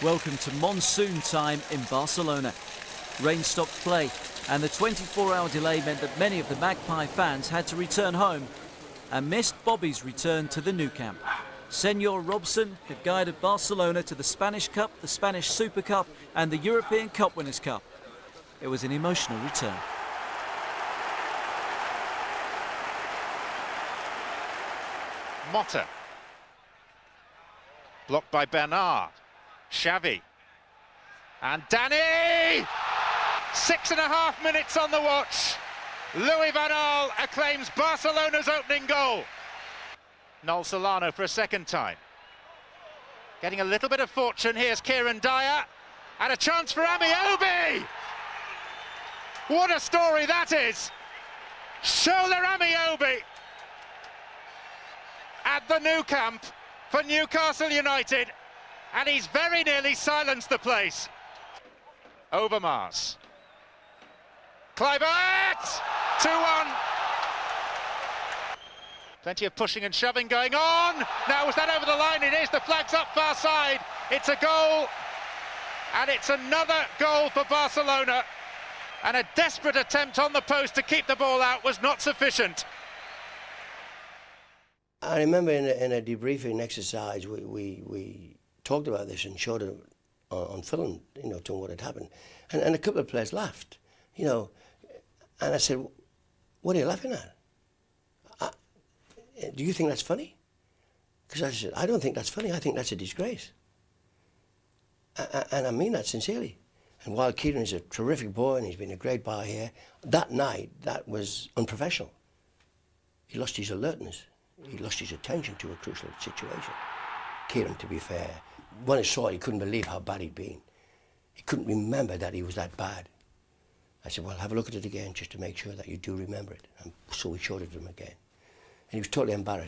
Welcome to monsoon time in Barcelona. Rain stopped play, and the 24-hour delay meant that many of the Magpie fans had to return home and missed Bobby's return to the Nou Camp. Senor Robson had guided Barcelona to the Spanish Cup, the Spanish Super Cup and the European Cup Winners' Cup. It was an emotional return. Motta. Blocked by Bernard. Xavi. And Dani! 6.5 minutes on the watch. Louis van Gaal acclaims Barcelona's opening goal. Noel Solano for a second time. Getting a little bit of fortune. Here's Kieran Dyer. And a chance for Ameobi! What a story that is! Shoulder Ameobi at the Nou Camp for Newcastle United. And he's very nearly silenced the place. Overmars. Kluivert! 2-1. Plenty of pushing and shoving going on. Now, was that over the line? It is. The flag's up far side. It's a goal. And it's another goal for Barcelona. And a desperate attempt on the post to keep the ball out was not sufficient. I remember in a debriefing exercise, we talked about this and showed it on film, to what had happened. And a couple of players laughed, and I said, what are you laughing at? Do you think that's funny? Because I said, I don't think that's funny, I think that's a disgrace. And I mean that sincerely. And while Kieran is a terrific boy and he's been a great bar here, that night, that was unprofessional. He lost his alertness. He lost his attention to a crucial situation. Kieran, to be fair, when he saw it, he couldn't believe how bad he'd been. He couldn't remember that he was that bad. I said, well, have a look at it again just to make sure that you do remember it. And so we showed it to him again. And he was totally embarrassed.